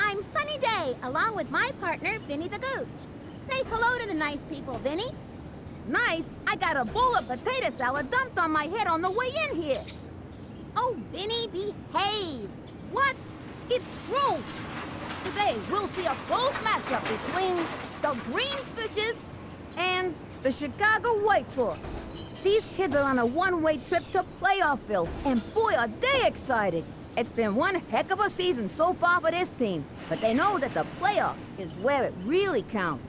I'm Sunny Day, along with my partner, Vinny the Gooch. Say hello to the nice people, Vinny. Nice? I got a bowl of potato salad dumped on my head on the way in here. Oh, Vinny, behave. What? It's true. Today, we'll see a close matchup between the Green Fishes and the Chicago White Sox. These kids are on a one-way trip to playoffville, and boy, are they excited. It's been one heck of a season so far for this team, but they know that the playoffs is where it really counts.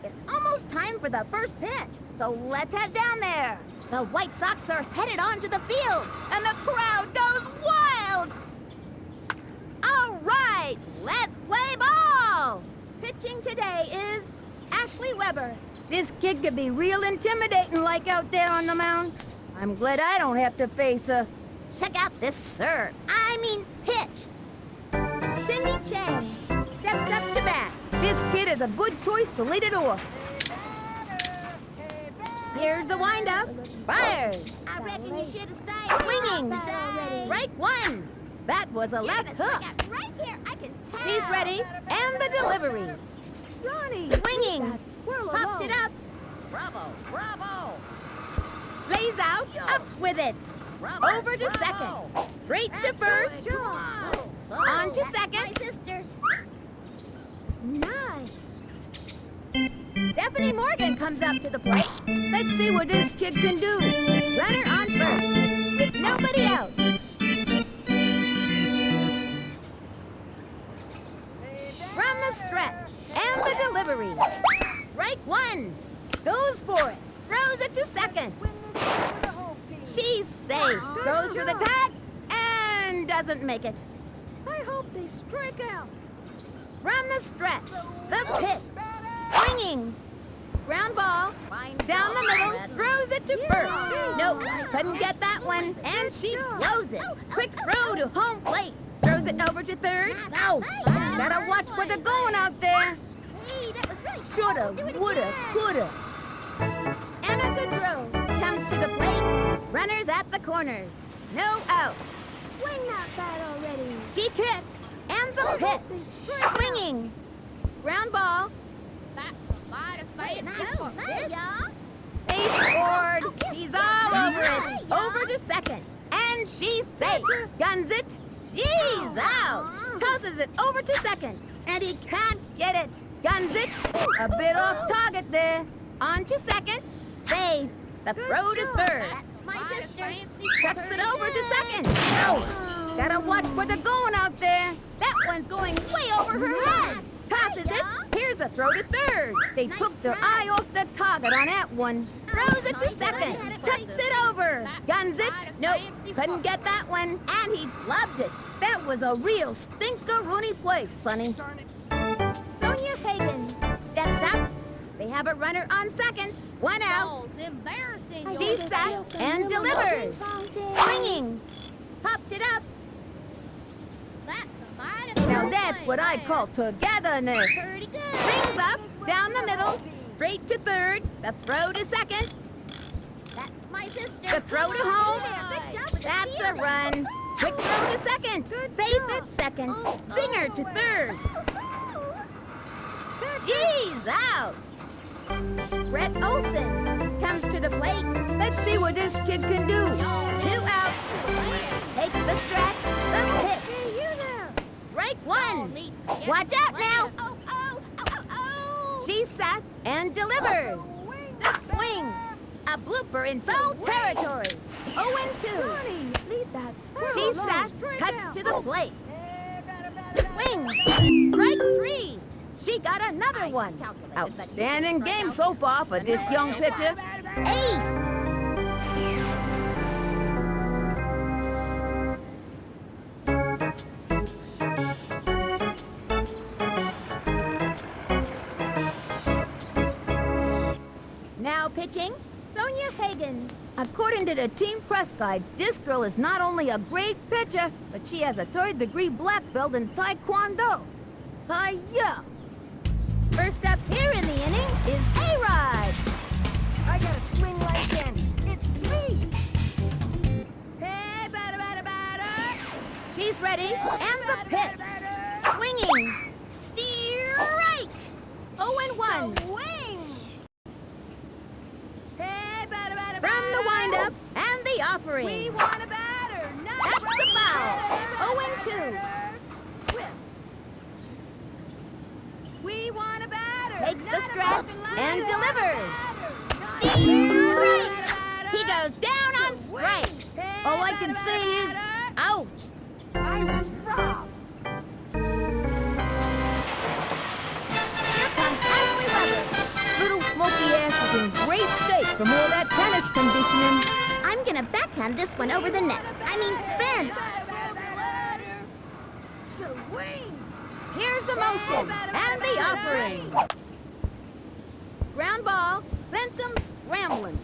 It's almost time for the first pitch, so let's head down there. The White Sox are headed onto the field, and the crowd goes wild! All right, let's play ball! Pitching today is Ashley Weber. This kid could be real intimidating like out there on the mound. I'm glad I don't have to face her. Check out this pitch. Cindy Chang steps up to bat. This kid is a good choice to lead it off. Here's the windup. Fires. I reckon you should have stayed. Swinging. Strike one. That was a left hook. Right here, I can tell. She's ready. And the delivery. Ronnie. Swinging. Popped it up. Bravo, bravo. Lays out. Up with it. Bravo, Over to bravo. second. Straight to first. On to second. My sister. Nice. Stephanie Morgan comes up to the plate. Let's see what this kid can do. Runner on first, with nobody out. From the stretch, and the delivery. Strike one. Goes for it. Throws it to second. She's safe. Goes for the tag, and doesn't make it. I hope they strike out. From the stretch, the pitch. Swinging. Ground ball. Down the middle. Throws it to first. Nope. Couldn't get that one. And she blows it. Quick throw to home plate. Throws it over to third. Out. Gotta watch where they're going out there. Shoulda, woulda, coulda. And a good throw. Comes to the plate. Runners at the corners. No outs. Swing that bat already. She kicks. And the pitch. Swinging. Ground ball. They scored. He's all over it. Over to second. And she's safe. Guns it. She's out. Tosses it over to second. And he can't get it. Guns it. A bit off target there. On to second. Safe. The throw to third. That's my sister. Chucks it over to second. No. Gotta watch where they're going out there. That one's going way over her head. Tosses it. Here's a throw to third. They took their eye off the target on that one. Throws it to second. Chucks it over. Guns it. Nope. Couldn't get that one. And he flubbed it. That was a real stinker-rooney play, Sonny. Sonia Hagen steps up. They have a runner on second. One out. She's set and delivers. Swinging. Popped it up. Now that's what I call togetherness. Brings up, down the middle, straight to third, the throw to second. That's my sister. The throw to home. That's a run. Quick throw to second. Safe at second. Singer to third. She's out. Brett Olson comes to the plate. Let's see what this kid can do. 2 outs. Takes the stretch. The pitch. Strike one. Watch out now. She's set and delivers. The swing. A blooper in foul territory. 0-2. She's set. Cuts to the plate. Swing. Strike 3. She got another one. Outstanding game so far for this young pitcher. Ace. Now pitching, Sonia Hagen. According to the team press guide, this girl is not only a great pitcher, but she has a 3rd-degree black belt in Taekwondo. Hi-ya! First up here in the inning is A-Rod. I got a swing like candy. It's me. Hey, batter, batter, batter. She's ready, and the pitch. Swinging. one. Wing! From the wind-up and the offering. We want a batter, not That's a the foul. batter. 0-2. We want a batter. Takes the not a stretch broken ladder. and delivers. Not Steam a right. batter. He goes down on strikes. All I can say is, ouch. I was robbed. Here comes Ashley Weber. Little smoky ass is in great shape from all that tennis conditioning. I'm gonna backhand this one over the net. I mean, fence. Not a broken ladder. Swing! Here's the motion and the offering. Ground ball sent them scrambling.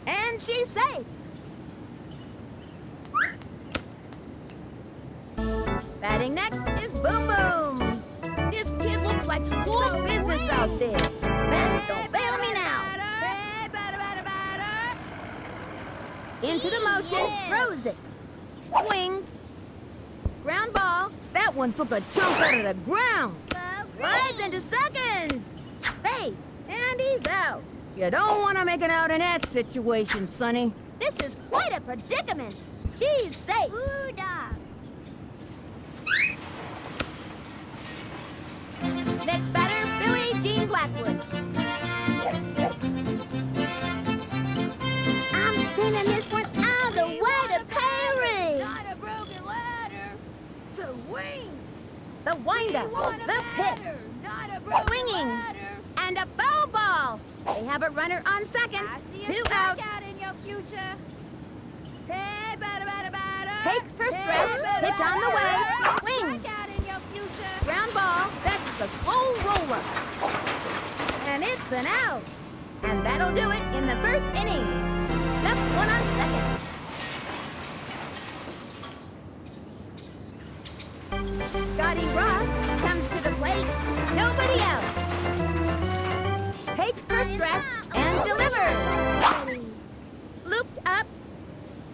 And she's safe. Batting next is Boom Boom. This kid looks like he's all business out there. Batter, don't fail me now. Into the motion, throws it. Swings. Ground ball. That one took a chunk out of the ground. Rides into second. Safe. And he's out. You don't want to make it out in that situation, Sonny. This is quite a predicament. She's safe. Ooh, dog. Next batter, Billie Jean Blackwood. I'm sending this one all the way to Perry. Not a broken ladder. Swing! The windup, the pitch, Not a broken swinging, ladder. and a foul ball. They have a runner on second. I see a 2 outs. strikeout in your future. Hey, batter, batter, batter. Takes her stretch. Pitch on the way. Swing. Strikeout in your future. Ground ball. That's a slow roller. And it's an out. And that'll do it in the first inning. Left one on second. Scotty Rock comes to the plate. Nobody out. Takes her stretch and delivers. Looped up.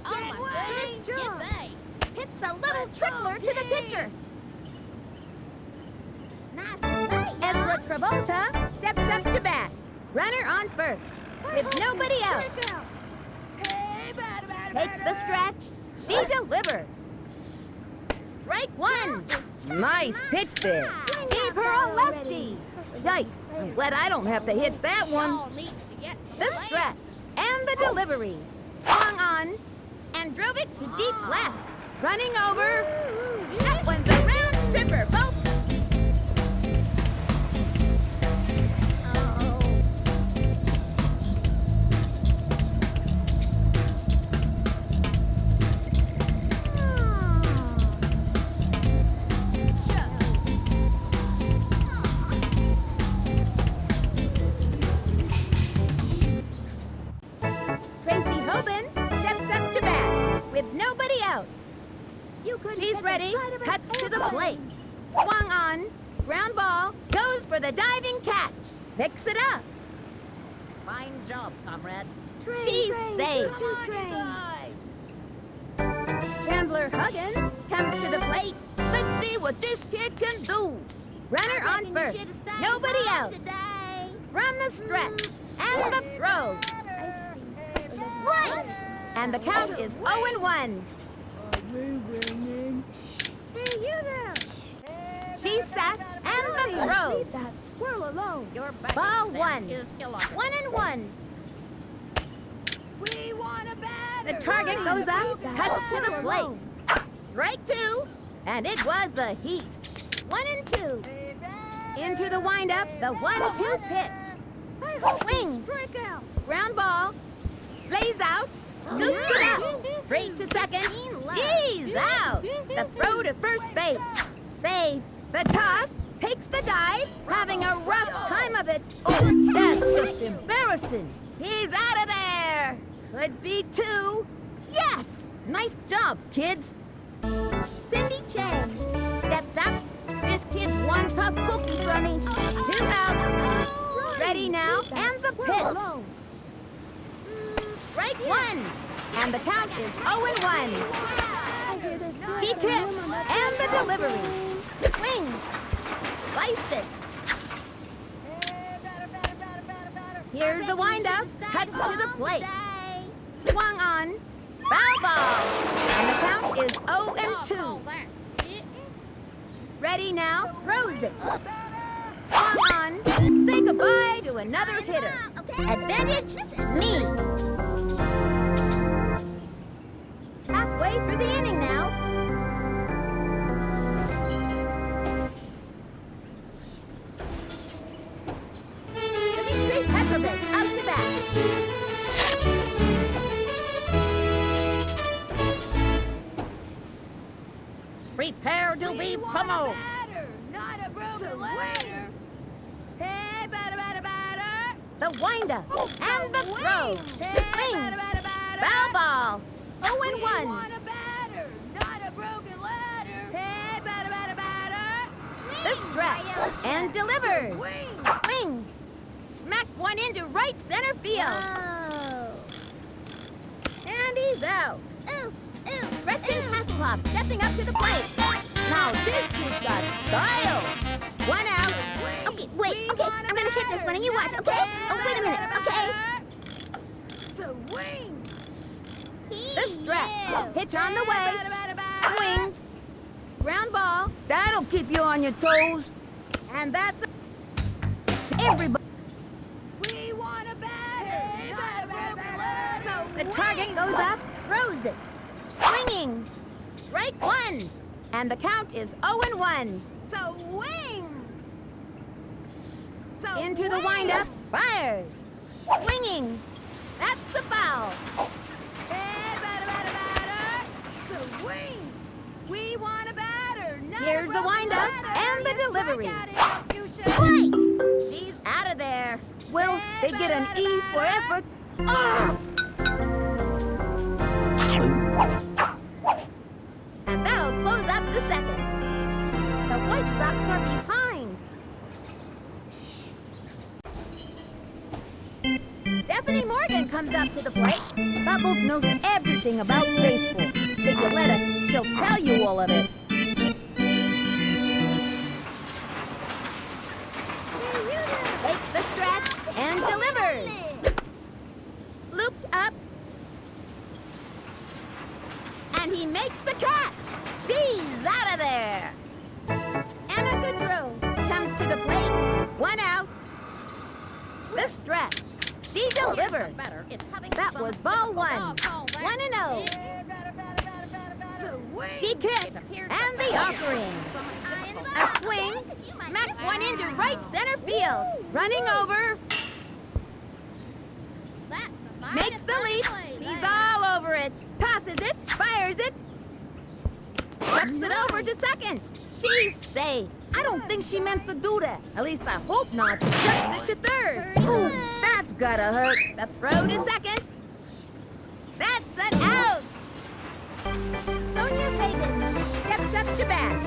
Oh, my Good job. Hits a little trickler to the pitcher. Nice. Ezra Travolta steps up to bat. Runner on first. With nobody out. Hey, batter, batter, Takes the stretch. She delivers. Strike one. Nice pitch there. Gave her a lefty. Yikes. I'm glad I don't have to hit that one. The stretch and the delivery. Swung on and drove it to deep left. Running over. That one's a round tripper, folks. She's ready, cuts to the plate. Swung on, ground ball, goes for the diving catch. Picks it up. Fine job, comrade. She's safe. Chandler Huggins comes to the plate. Let's see what this kid can do. Runner on first, nobody out. From the stretch, and the throw. Right! And the count is 0-1. Hey, you there. She's set, and the throw. Leave that squirrel alone. Your batting Ball stance one. is illogical. 1-1. We want a batter. The target goes up, cuts to the plate. Strike two, and it was the heat. 1-2. Into the windup, the 1-2 pitch. Swing. Strikeout. Ground ball. Lays out. Scoops it up. Straight to second. He's out. The throw to first base. Safe. The toss. Takes the dive. Having a rough time of it. Oh, that's just embarrassing. He's out of there. Could be two. Yes. Nice job, kids. Cindy Chang steps up. This kid's one tough cookie, Sonny. 2 outs. Ready now, and the pitch. Strike one, and the count is 0-1. She hits, and the delivery. Swing. Sliced it. Here's the windup. Cuts to the plate. Swung on. Foul ball. And the count is 0 and 2. Ready now. Throws it. Swung on. Say goodbye to another hitter. Advantage me. Halfway through the inning now. Dmitri out to bat. Prepare to be pummeled. Not a broken ladder. Hey, batter. The windup and the throw. Hey, Swing. batter. Foul ball. 0 and We 1. want a batter, not a broken ladder. Hey, batter. The strap and delivers. Swing. Swing. Smack one into right center field. And he's out. Gretchen Hasselhoff stepping up to the plate. Now this dude's got style. One out. Okay, wait. Okay, I'm gonna hit this one and you watch, okay? Oh, wait a minute, okay? Swing. The strap. Pitch on the way. Swings. Ground ball. That'll keep you on your toes. And that's everybody. We want a batter, not a broken ladder. The target goes up, throws it. Swinging. Strike one. And the count is 0 and 1. Swing. Into the windup. Fires. Swinging. That's a foul. Hey, batter. Swing. We want a batter, not Here's a the broken windup ladder. and the You delivery. strike out in future. Strike! She's out of there. Well, they get an E for effort. Ah! And that'll close up the second. The White Sox are behind. Stephanie Morgan comes up to the plate. Bubbles knows everything about baseball. If you let her, she'll tell you all of it. Takes the stretch and delivers. Looped up. And he makes the catch. She's out of there. Anna Goodrow comes to the plate. One out. The stretch. She delivered. That was ball 1. 1 and 0. She kicked. And the offering. A swing. Smacked one into right center field. Running over. Makes the leap. He's all over it. Tosses it. Fires it. Flips it over to second. She's safe. I don't think she meant to do that. At least I hope not. Jumps it to third. Ooh, that's gotta hurt. The throw to second. That's an out. Sonia Hagen steps up to bat.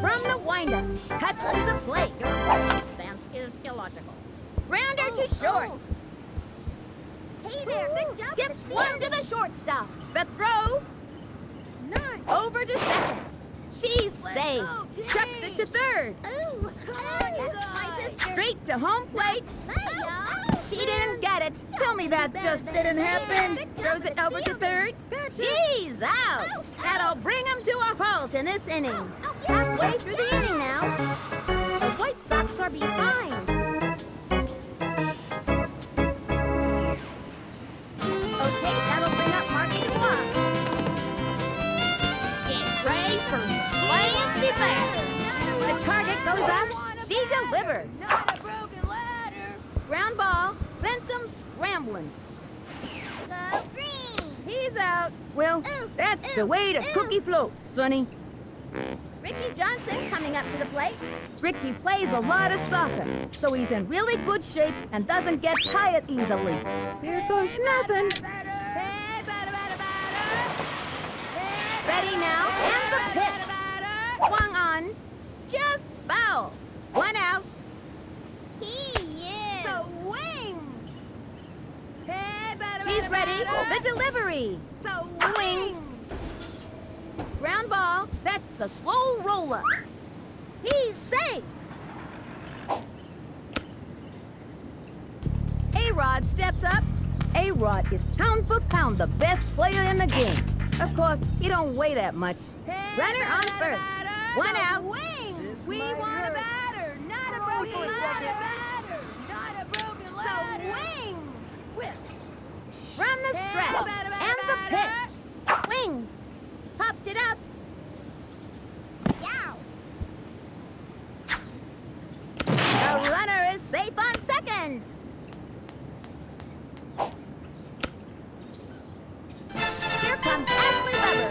From the windup, cuts to the plate. Your stance is illogical. Grounder to short. Hey there, good job. Skips one to the shortstop. The throw. Nice. Over to second. She's safe. Chucks it to third. Oh, come on, you guys. My sister. Straight to home plate. She didn't get it. Tell me that just didn't happen. Throws it over to third. She's out. That'll bring him to a halt in this inning. Halfway through the inning now. The White Sox are behind. Okay, that'll bring up Marky DeWong. Get ready for fancy batter. The target goes up. She delivers. Not a broken ladder. Ground ball sent him scrambling. Go green. He's out. Well, that's the way the cookie floats, Sonny. Ricky Johnson coming up to the plate. Ricky plays a lot of soccer, so he's in really good shape and doesn't get tired easily. Here goes nothing. Hey, batter. Ready now, and the pitch. Swung on. Just foul. One out. Swing. Hey, batter. She's ready. The delivery. Swings. Ground ball. That's a slow roller. He's safe. A-Rod steps up. A-Rod is pound for pound the best player in the game. Of course, he don't weigh that much. Runner on first. One out. Wing! This We might want a hurt. batter, not a Oh, broken wait a second. ladder. Not a broken ladder. So wing! Whip! From the stretch. And the pitch. Swing. Popped it up. Yow! The runner is safe on second. Here comes Ashley Weber.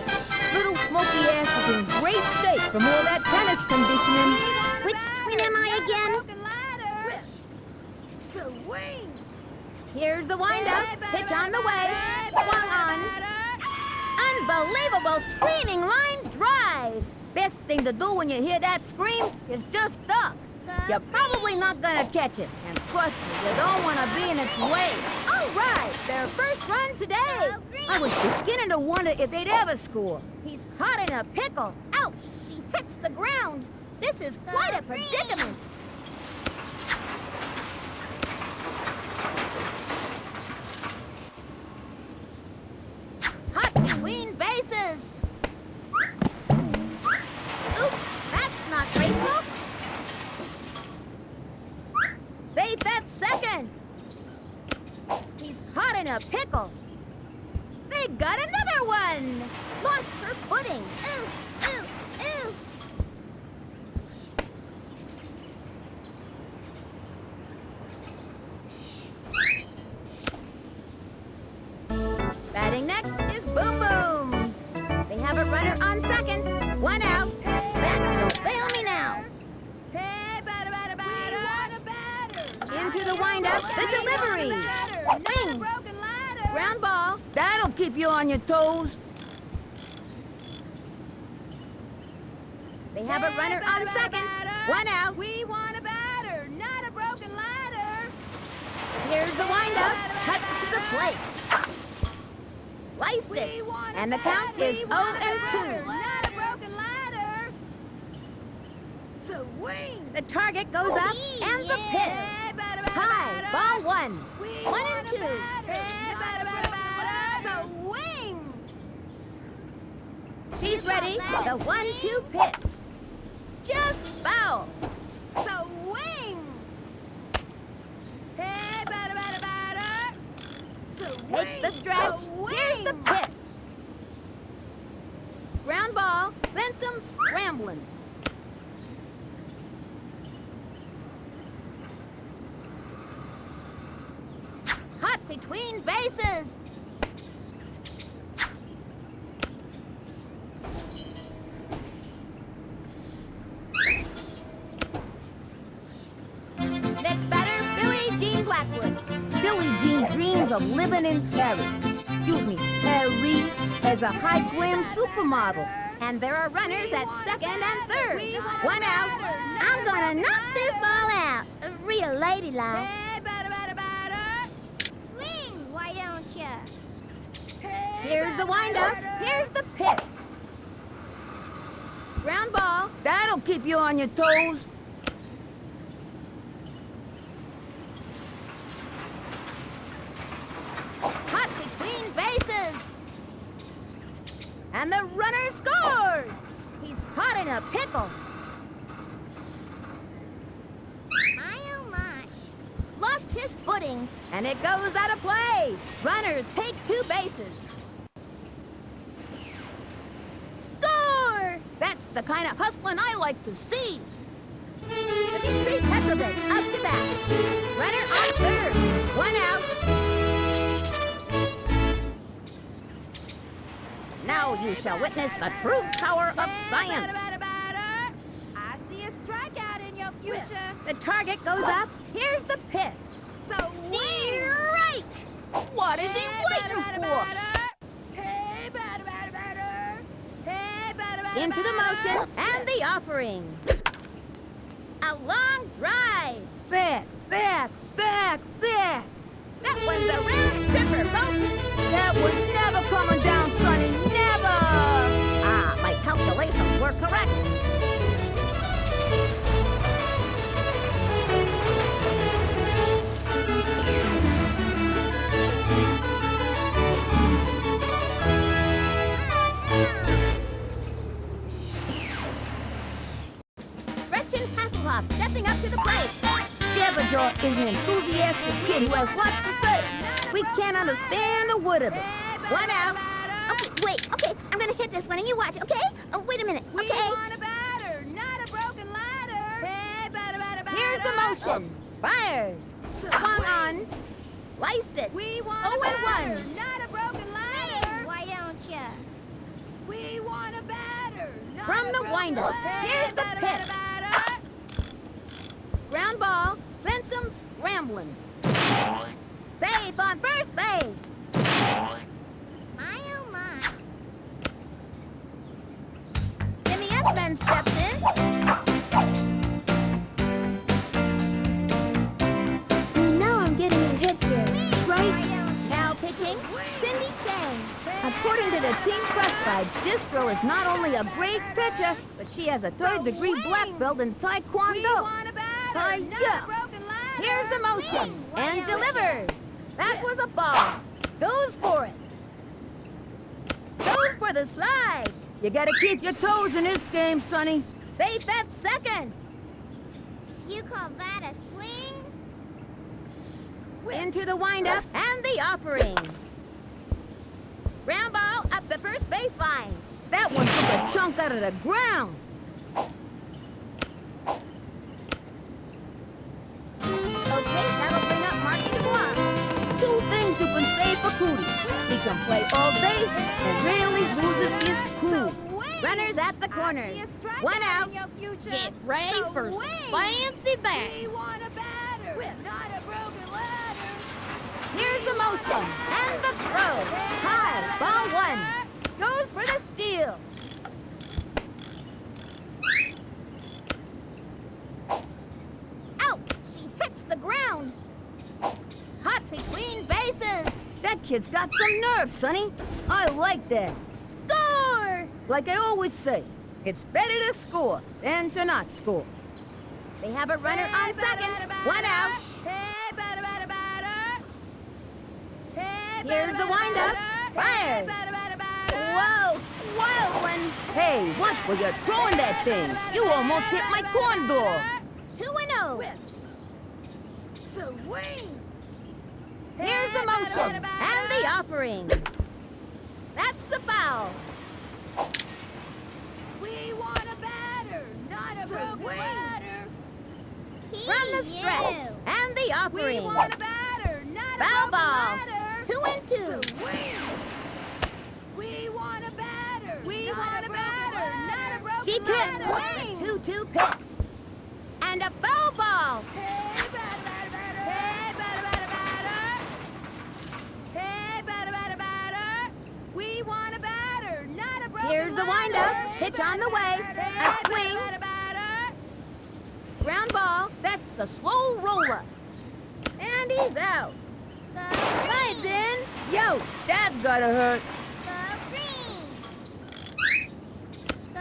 Little Smoky Ass is in great shape from all that tennis conditioning. Which twin am I again? Broken ladder. So wing! Here's the windup. Pitch on the way. Swung on. Unbelievable screaming line drive. Best thing to do when you hear that scream is just duck. You're probably not gonna catch it. And trust me, you don't want to be in its way. All right, their first run today. I was beginning to wonder if they'd ever score. He's caught in a pickle. Ouch! She hits the ground. This is quite a predicament. Hot between bases. Oops, that's not graceful. Safe at second. He's caught in a pickle. They got another one. Lost her footing. Ooh, ooh, ooh. Batting next is Boom Boom. They have a runner on second. One out. Back, don't fail me now. Hey, batter, batter, batter. We want a batter. Into the windup, the delivery. Swing. Broken ladder. Ground ball. That'll keep you on your toes. They have a runner on second. One out. We want a batter, not a broken ladder. Here's the windup. Cuts to the plate. Sliced We it. want And a the count batter. is We 0 want a and batter, 2. not a broken ladder. So wing. The target goes up and the pitch. Hey, batter, batter, High. batter. Ball one. We 1 want and a 2. batter, Hey, not batter, a batter, broken batter. ladder. So wing. She's ready. The 1-2 pitch. Just foul. So wing. Hey, batter, batter, batter. So wing. Takes the stretch. So Here's the wing. pitch. Ground ball. Sent him scrambling. Hot between bases. Next batter, Billie Jean Blackwood. Billie Jean dreams of living in Paris. Excuse me, Paris, as a high-glam supermodel. And there are runners at second and third. One out. I'm gonna knock this ball out. Real ladylike. Hey, batter, batter, batter. Swing, why don't ya? Hey, Here's the batter, windup. batter. Here's the pitch. Ground ball. That'll keep you on your toes. Hot between bases. And the runner scores. He's caught in a pickle. My oh my. Lost his footing, and it goes out of play. Runners take 2 bases. Score! That's the kind of hustling I like to see. Dmitri up to bat. Runner on third. One out. Now you shall witness the true power of science. Batter, batter, batter. I see a strikeout in your future. The target goes up. Here's the pitch. So Strike! What is he waiting for? Hey, batter, batter, batter. Hey, batter, batter, Into the motion and the offering. A long drive. Back, back, back, back. That one's a round tripper, folks. That was never coming down, Sonny. Never. Ah, my calculations were correct. Gretchen Hasselhoff stepping up to the plate. Jabberjaw is an enthusiastic kid who has lots to say. We can't understand a word of it. One out. Okay, wait, okay, I'm gonna hit this one and you watch, okay? Oh, wait a minute, We okay? want a batter, not a broken ladder. Hey, batter, batter, batter. Here's the motion. Fires. Swung on. Sliced it. We want Oh, a and batter, one. not a broken ladder. Why don't ya? We want a batter, not From a the broken windup. ladder. Here's the Batter, pitch. batter, batter. Ground ball. Sent him scrambling. Safe on first base. My oh my. Jimmy Edmonds steps in. You know I'm getting a hit here, right? Now pitching, Cindy Chang. According to the team press guide, this girl is not only a great pitcher, but she has a third-degree black belt in We Taekwondo. want a batter, not yeah. a broken ladder. Here's the motion, and delivers. That was a ball. Goes for it. Goes for the slide. You gotta keep your toes in this game, Sonny. Safe at second. You call that a swing? Into the windup and the offering. Ground ball up the first baseline. That one took a chunk out of the ground. Okay, that'll bring up Marky DeBlanc. Two things you can say for Cootie. He can play all day and rarely loses his cool. Runners at the corners. One out. Get ready for some fancy bat. We want a batter, not a broken ladder. Here's the motion and the throw. High, ball one. Goes for the steal. Out! She hits the ground. Caught between bases. That kid's got some nerve, Sonny. I like that. Score! Like I always say, it's better to score than to not score. They have a runner on second. One out. Hey, batter, batter, batter. Hey, Here's the windup. Fires. Whoa, wild one. Hey, watch where you're throwing that thing. You almost hit my corn door. 2-0. Swing. Here's the motion and the offering. That's a foul. We want a batter, not a broken ladder. From the stretch and the We offering. want a batter, not a Foul broken ball. ladder. 2 and 2. Swing. We want a batter. We want a batter, not a broken She ladder. pitched. 2-2 pitch. And a foul ball. Hey, batter, batter, batter. Hey, batter, batter, batter. Hey, batter, batter, batter. We want a batter, not a broken Here's the ladder. windup. Hey, Pitch batter, on the way. batter, A batter. swing. Batter, batter. Ground ball. That's a slow roller. And he's out. Go Slides green. in. Yo, that's gotta hurt. Go green. Go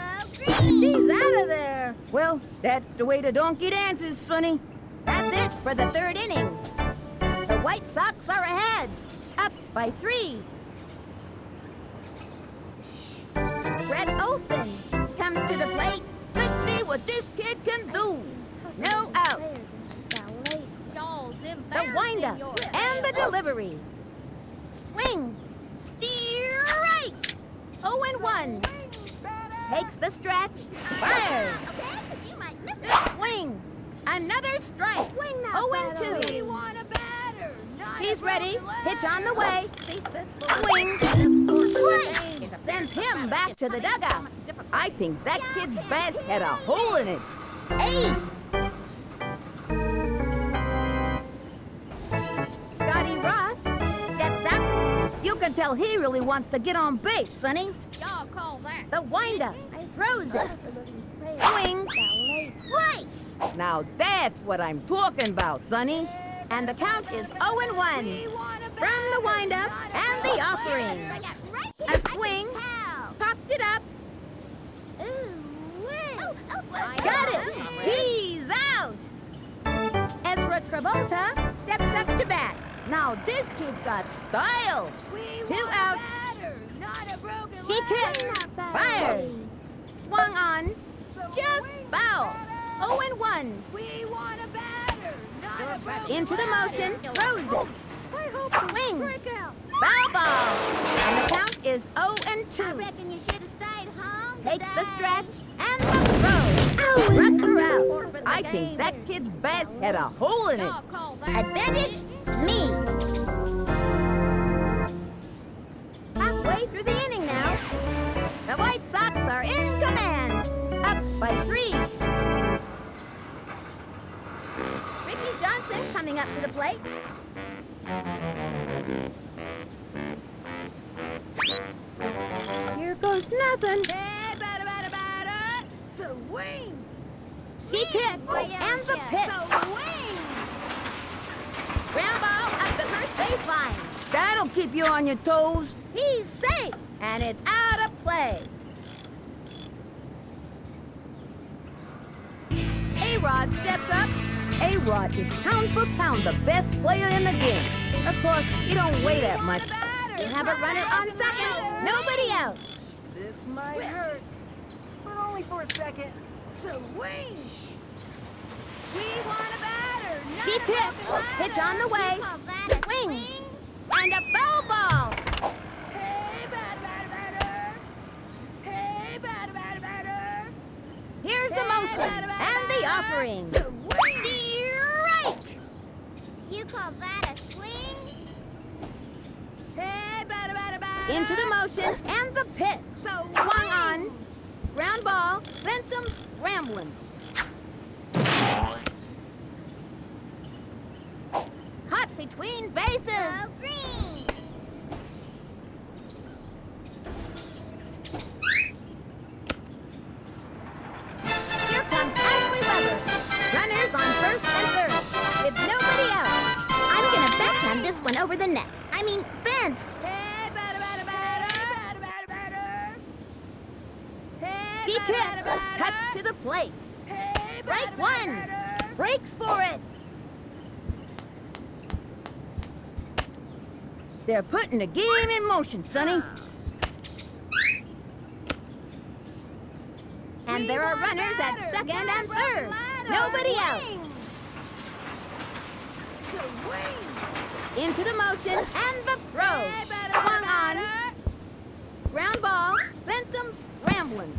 green. She's out of there. Well, that's the way the donkey dances, Sonny. That's it for the third inning. The White Sox are ahead. Up by 3. Brett Olson comes to the plate. Let's see what this kid can do. No outs. The windup and the delivery. Swing. Strike. 0-1. Takes the stretch. Fires. Swing. Another strike. Swing now, 0-2. We want a batter, not She's a ready. broken Pitch on the ladder. way. Swing. Strike. Sends him back to the dugout. I think that kid's bat had a hole in it. Ace. Scotty Roth steps up. You can tell he really wants to get on base, Sonny. Y'all call that. The windup. Throws it. Swing. Strike. Now that's what I'm talking about, Sonny. And the count is 0-1. We want a From the batter, windup not a and the broken offering. ladder. A swing. Popped it up. Got it. He's out. Ezra Travolta steps up to bat. Now this kid's got style. We 2 want a outs. batter, not a broken She ladder. kicked. Fires. Swung on. Just foul. 0-1. We want a batter, not a broken Into the motion, throws it. I hope Swing. strike out. Foul ball. And the count is 0-2. I reckon you should have stayed home Takes the today. stretch and the throw. Struck her out. I think that kid's bat had a hole in it. I'll call that. Advantage, me. Halfway through the inning now. The White Sox are in command. Up by 3. Ricky Johnson coming up to the plate. Here goes nothing. Hey, batter, batter, batter. Swing. She kicked and the pitch. Swing. Ground ball up the first baseline. That'll keep you on your toes. He's safe, and it's out of play. A-Rod steps up. A-Rod is pound for pound the best player in the game. Of course, he don't weigh that much. You have a runner on second. Nobody out. This might hurt, but only for a second. Swing. We want a batter, not She a pitched. broken ladder. Pitch on the way. Call that a Swing. swing? And a foul ball. Hey, batter, batter, batter. Hey, batter, batter, batter. Here's the motion and the offering. Swing. Strike. You call that a swing? Hey, batter, batter, batter. Into the motion and the pitch. Swung on. Ground ball. Sent him scrambling. Caught between bases. Go green. Here comes Ashley Weber. Runners on first and third. With nobody out. I'm gonna backhand this one over the net. I mean, fence. Hey, batter, batter, batter. Batter, batter, batter. Hey, She batter, kicks. batter, batter. Cuts to the plate. Hey, Strike batter, one. batter, batter. Breaks for it. They're putting the game in motion, Sonny. And there are runners at second and third. Nobody out. Swing. Into the motion and the throw. Hey, batter, Swung batter, on. batter. Ground ball. Sent him scrambling.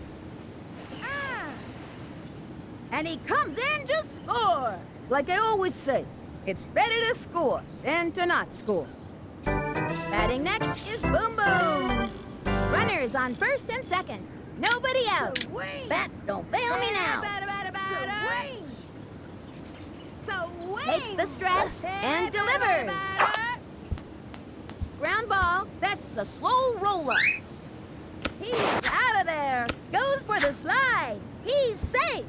And he comes in to score. Like I always say, it's better to score than to not score. Batting next is Boom Boom. Runners on first and second. Nobody out. Swing. Bat, don't fail me Hey, now. batter, batter, batter. Swing. Takes the stretch Hey, and batter, delivers. batter, batter. Ground ball, that's a slow roller. He's out of there. Goes for the slide. He's safe.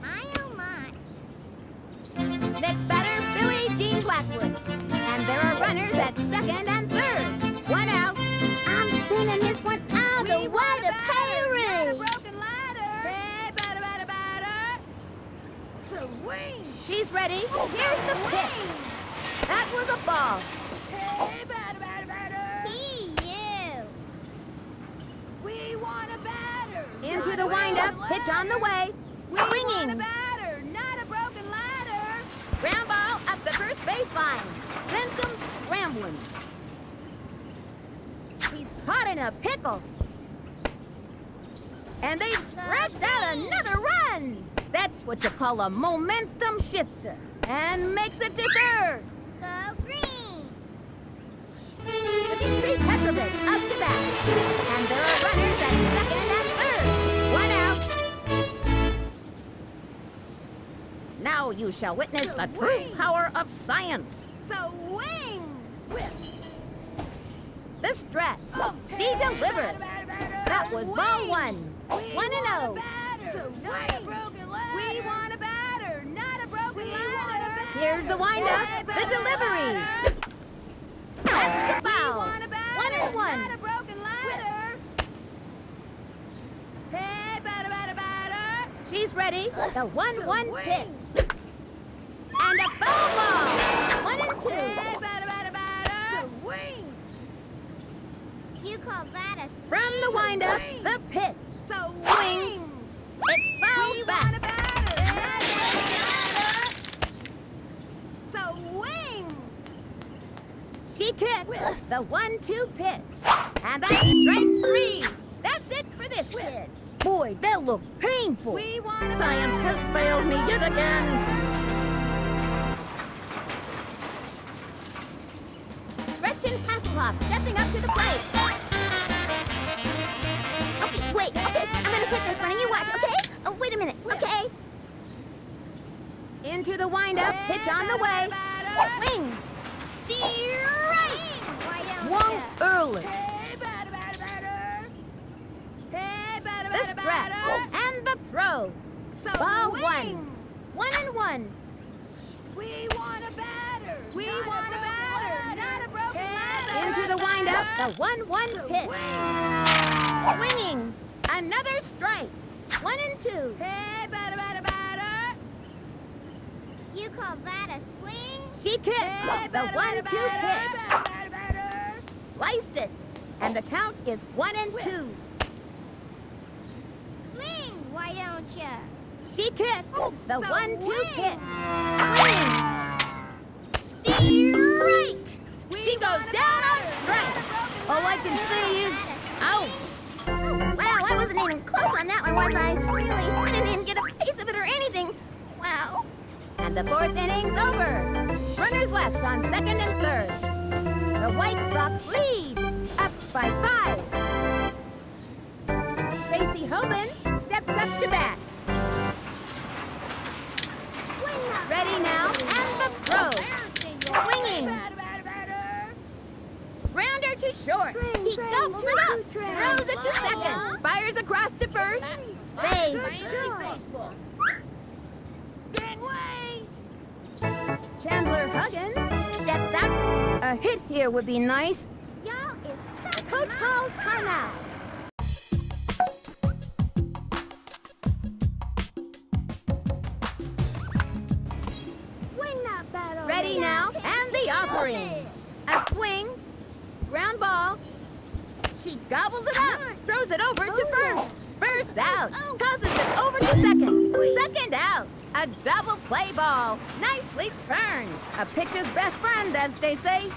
My oh my. Next batter, Billie Jean Blackwood. And there are runners at second and third. One out. I'm sending this one all the way to Not a Paris. broken ladder. Hey, batter, batter, batter. Swing. She's ready. Here's the pitch. That was a ball. Hey, batter, batter, batter. You. We want a batter. Into the windup. Pitch on the way. We want a Swinging. batter, not a broken ladder. Ground ball up the first baseline. Sent him scrambling. He's caught in a pickle. And they've scratched out another run. That's what you call a momentum shifter. And makes it to third. Go green. Dmitri up to bat. And there are runners at second and third. One out. Now you shall witness the true power of science. Swing. The stretch. She delivers. That was ball one. 1-0. We want a batter, not a broken ladder. Here's the windup. The delivery. That's the foul. 1-1. Not a broken ladder. Hey, batter, batter, batter. She's ready. The 1-1 Swing. pitch. And a foul ball. 1-2. Hey, batter, batter, batter. Swing. You call that a swing? From the windup, the pitch. Swing. Swings. It's foul the 1-2 pitch. And that's strike 3. That's it for this kid. Boy, that looked painful. Science has failed me yet again. Gretchen Hasselhoff stepping up to the plate. Okay, wait, okay, I'm gonna hit this one and you watch, okay? Oh, wait a minute, okay? Into the windup, pitch on the way. Swing. Steer right. Swung early. The strap and the throw. Ball 1. 1-1. We want a batter. We want a batter. Not a broken ladder. Into the windup, the 1-1 pitch. Swinging. Another strike. 1-2. Hey, batter, batter, batter. You call that a swing? She kicked the 1-2 pitch. Batter, batter. Sliced it. And the count is 1-2. Swing, why don't you? She kicked the 1-2 pitch. Swing. Strike. She goes down on strike. All I can say is, ouch. Oh, wow, I wasn't even close on that one, was I? Really, I didn't even get a piece of it or anything. Wow. And the 4th inning's over. Runners left on 2nd and 3rd. The White Sox lead, up by 5. Tracy Hoban steps up to bat. Ready now, and the throw. Swinging. Grounder to short. He gobbles it up. Throws it to second. Fires across to first. Save. Chandler Huggins steps up. A hit here would be nice. Y'all is Coach calls timeout. swing that bat Ready now, and the offering. A swing. Ground ball. She gobbles it up. Throws it over to first. First out. Tosses it over to second. Second out. A double play ball. Nicely turned. A pitcher's best friend, as they say.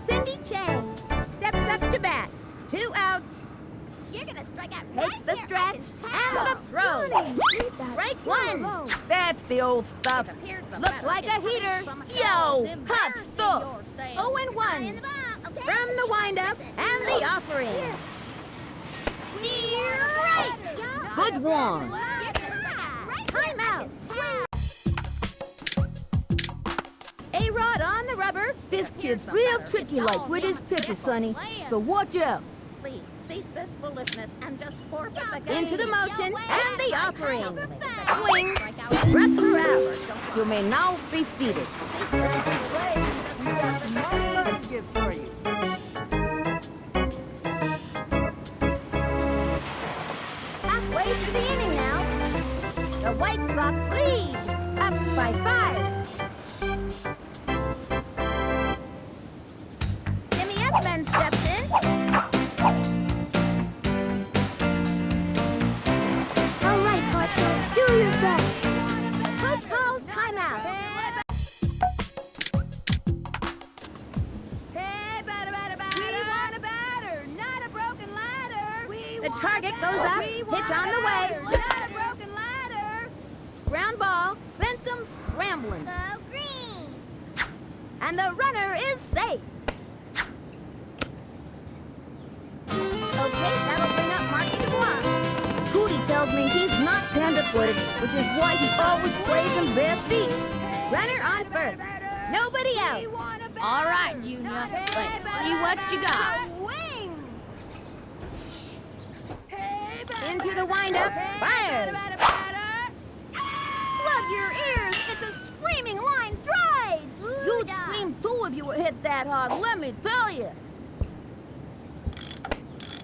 Cindy Chang steps up to bat. 2 outs. You're gonna strike out Takes the stretch and the throw. Strike 1. That's the old stuff. Look like a heater. Yo, hot stuff. 0-1. From the windup and the offering. Steer right. Good one. Time out. A-Rod on the rubber. This kid's real tricky like with his pitches, Sonny. So watch out. Please cease this foolishness and just forfeit the game. Into the motion and the offering. Swing. Struck her out. You may now be seated. We got some nice mutton gifts for you. Halfway through the inning now. The White Sox lead. Up by 5. Jimmy Edmonds steps in. All right, Coach. Do your best. Coach calls timeout. Hey, batter, batter, batter. We want a batter, not a broken ladder. The target goes up. Pitch on the way. Not a broken ladder. Ground ball. Sent him scrambling. Go green. And the runner is safe. Okay, that'll bring up Marky DeBlanc. Cootie tells me he's not panda-footed, which is why he always plays in bare feet. Runner on first. Nobody out. All right, Junior. Let's see what you got. Into the windup. Fires. Plug your ears. It's a screaming line drive. You'd scream too if you were hit that hard, let me tell you.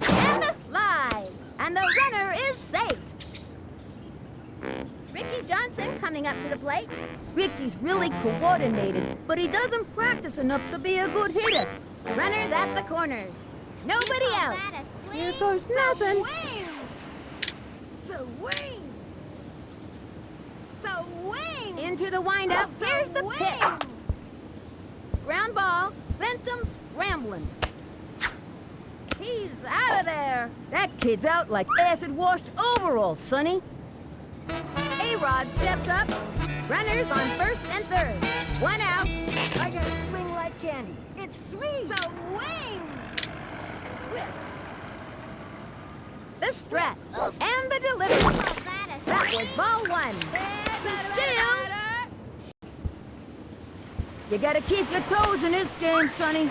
And the slide. And the runner is safe. Ricky Johnson coming up to the plate. Ricky's really coordinated, but he doesn't practice enough to be a good hitter. Runners at the corners. Nobody out. Here goes nothing. Swing! Into the windup. Here's the pitch. Ground ball. Phantom scrambling. He's out of there. That kid's out like acid-washed overalls, Sonny. A-Rod steps up. Runners on first and third. One out. I gotta swing like candy. It's sweet. So wing! The stretch and the delivery. That was ball one. Still. You gotta keep your toes in this game, Sonny.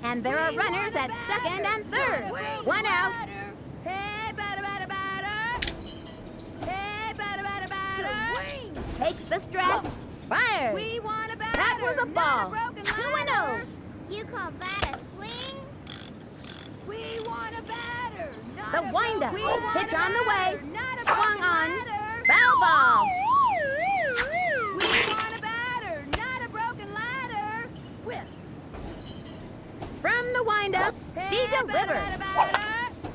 And there are runners at second and third. One out. Hey, batter, batter, batter. Hey, batter, batter, batter. Takes the stretch. Fires. We want a batter. That was a ball. 2-0. You call that a swing? We want a batter. Not The a windup. broken ladder. Pitch on the way. Not a Swung broken on. ladder. Foul ball. We want a batter. Not a broken ladder. Whiff. From the windup, she Hey, batter, delivers. batter, batter.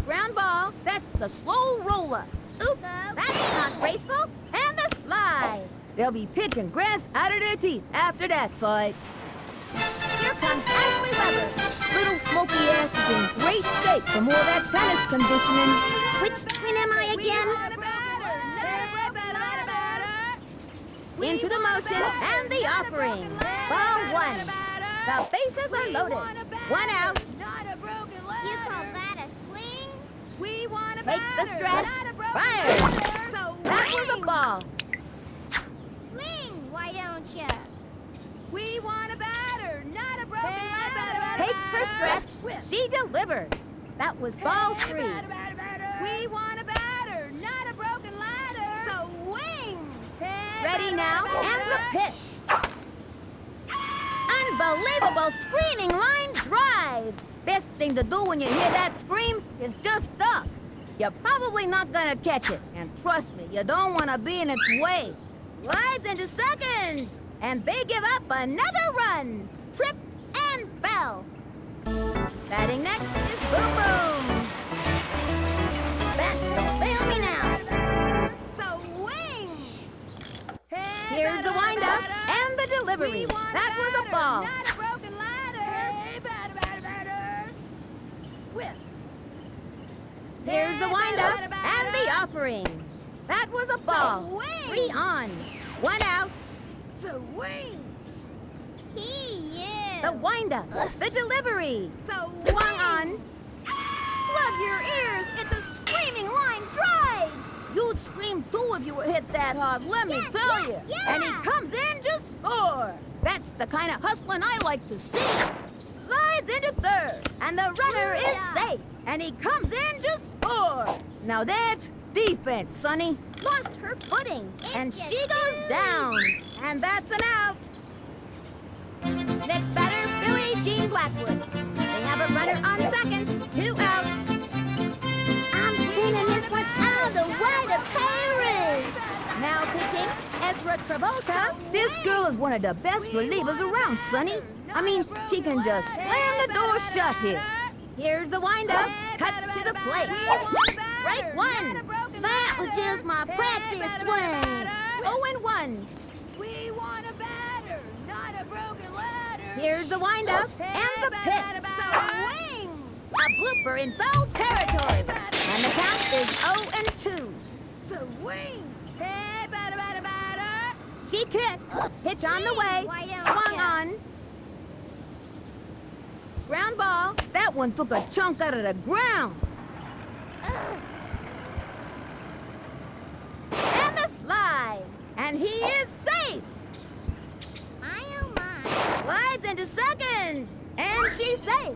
Ground ball. That's a slow roller. Oops, that's not graceful. And the slide. They'll be picking grass out of their teeth after that slide. Here comes Ashley Weber. Little smoky ass is in great shape from all that tennis conditioning. Which twin am I We again? want a batter. Not a broken ladder. We Into the want a motion batter. and the Not a offering. broken ladder. Ball Batter, one. batter. The bases are We loaded. want a batter. One out. Not a broken ladder. You call that a swing? We want a Takes the batter. stretch. Not a broken Fires. ladder. So That was a wing. ball. Swing, why don't you? We want a batter. Not a broken ladder. Takes the stretch. She delivers. That was ball Hey, three. batter, batter, batter. We want a batter. Not a broken ladder. So wing. Hey, Ready batter, now, batter, and the batter. pitch. Unbelievable screening line drive. Best thing to do when you hear that scream is just duck. You're probably not gonna catch it, and trust me, you don't want to be in its way. Slides into second, and they give up another run. Tripped and fell. Batting next is Boom Boom. Bat, don't fail me now. So wing. Hey, Here's the batter, windup batter. and the delivery. We want That was a batter, ball. Not a broken ladder. Hey, batter, batter, batter. Whiff. Here's the Hey, windup batter, batter, and the batter. offering. That was a ball. wing. 3 on. 1 out. So wing. The windup. The delivery. So Swung wing. on. Plug your ears. It's a screaming line drive. You'd scream too if you were hit that hard, let me tell you. And he comes in to score. That's the kind of hustling I like to see. Slides into third, and the runner is safe. And he comes in to score. Now that's defense, Sonny. Lost her footing, and she goes down. And that's an out. Next batter, Billie Jean Blackwood. They have a runner on second, 2 outs. I'm singing this one all the way to Paris. Now pitching, Ezra Travolta. This girl is one of the best relievers around, Sonny. I mean, she can just slam the door shut here. Here's the windup, cuts to the plate. Strike one. That was just my practice swing. 0-1. We want a batter, not a broken ladder. Here's the windup and the pitch. Wing. A blooper in foul territory. And the count is 0-2. So wing. Hey, batter, batter, batter. She kicked. Pitch on the way. Why don't Swung ya? on. Ground ball. That one took a chunk out of the ground. And the slide. And he is safe. My oh my. Slides into second. And she's safe.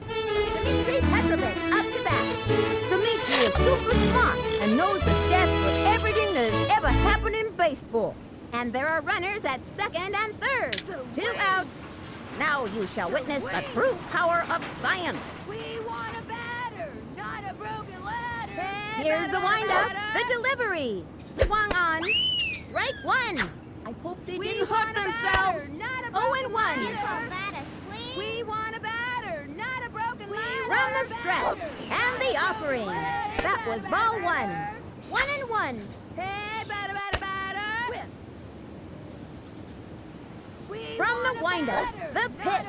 Dmitri up to bat. Dmitri is super smart and knows the stats for everything that has ever happened in baseball. And there are runners at second and third. So 2 wing. outs. Now you shall So witness the wing. true power of science. We want a batter, not a broken ladder. Here's the windup, the delivery. Swung on. Strike one. I hope they We didn't want hurt a themselves. batter, not a 0-1. broken You ladder. call that a swing? We want a batter, not a broken ladder. From the stretch and the offering. That was ball one. 1-1. Hey, batter, batter, batter. Whiff. From the windup, the pit.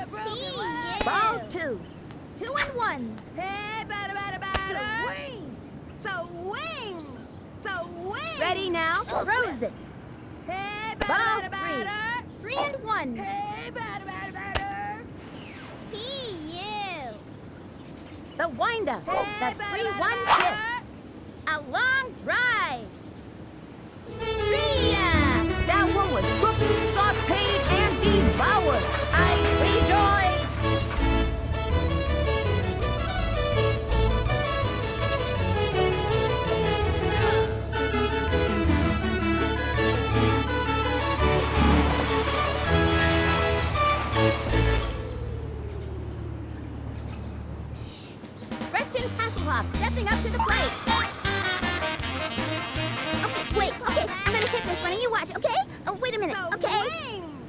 Ball 2. 2 and 1. Hey, batter, batter, batter. Swing. Ready now? Throws it. Hey, Ball batter, 3. batter, batter. 3 and 1. Hey, batter, batter, batter. The windup. Hey, The batter, 3-1 batter, pitch. batter. A long drive. See ya! That one was cooked, sauteed, and devoured. I rejoice! Gretchen Hasselhoff stepping up to the plate. Okay, wait, okay. I'm gonna hit this one and you watch, okay? Oh, wait a minute, okay? Swing.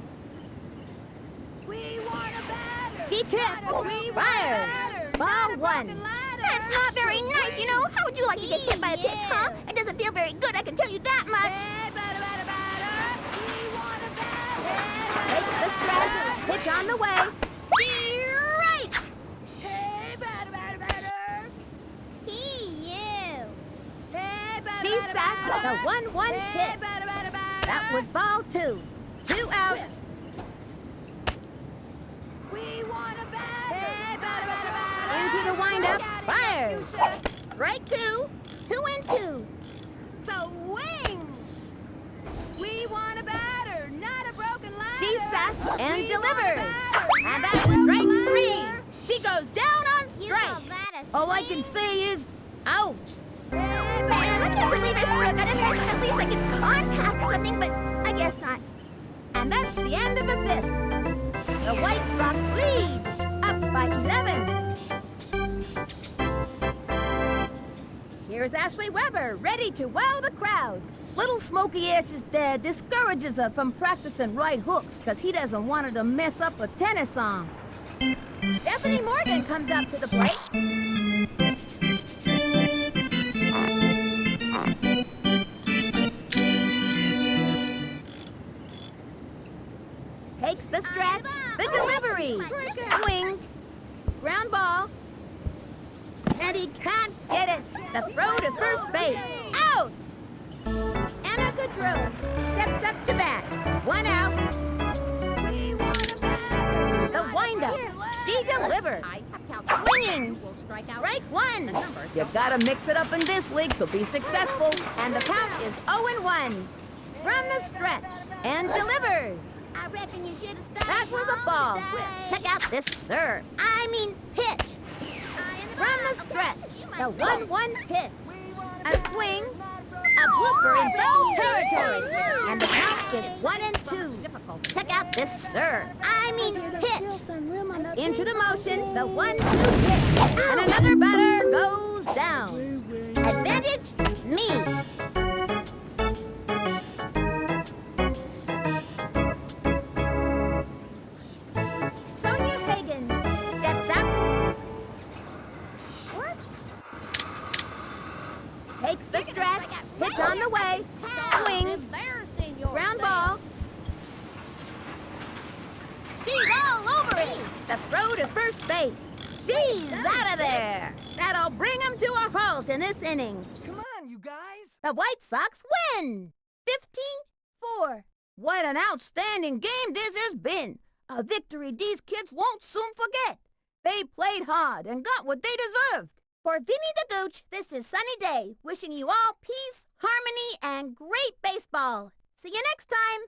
We want a batter. She kicked. We Fires. want a Ball batter, not a 1. broken ladder. That's not very nice, you know? How would you like to get hit by a pitch, huh? It doesn't feel very good, I can tell you that much. Hey, batter, batter, batter. We want a batter. Takes the stretch. Pitch on the way. Strike! Hey, batter, batter, batter. Hey, batter, She batter, sacked batter. the 1-1 Hey, pitch. batter, batter, batter. That was ball 2. 2 outs. We want a batter. Hey, batter, batter, batter. Into the windup. Fires. Future. Strike 2. 2 and 2. Swing. We want a batter, not a broken ladder. She sacked and We want a delivers. batter, And not that's a broken strike 3. ladder. She goes down on strike. All I can say is, ouch. Hey, Man, batter, I can't believe I struck. I thought at least I could contact or something, but I guess not. And that's the end of the 5th. The White Sox lead, up by 11. Here's Ashley Weber, ready to wow the crowd. Little Smokey Ash's dad discourages her from practicing right hooks because he doesn't want her to mess up a tennis song. Stephanie Morgan comes up to the plate. Takes the stretch, the delivery, swings, ground ball, and he can't get it. The throw to first base, out! Anna Goodrow steps up to bat, 1 out. we want a batter. The windup, she delivers, swinging, strike 1. You gotta mix it up in this league to be successful, and the count is 0-1. From the stretch, and delivers. I reckon you should have started That was a ball. Check out this serve. I mean pitch. From the stretch, the 1-1 pitch, a swing, a blooper in foul territory, and the count is 1-2. Check out this serve. I mean pitch. Into the motion, the 1-2 pitch, and another batter goes down. Advantage, me. Sonia Hagen steps up. What? Takes the stretch, pitch on the way, swings, ground ball. She's all over it. The throw to first base. She's out of there. That'll bring him to a halt in this inning. Come on, you guys. The White Sox win. 15-4. What an outstanding game this has been. A victory these kids won't soon forget. They played hard and got what they deserved. For Vinny the Gooch, this is Sunny Day, wishing you all peace, harmony, and great baseball. See you next time.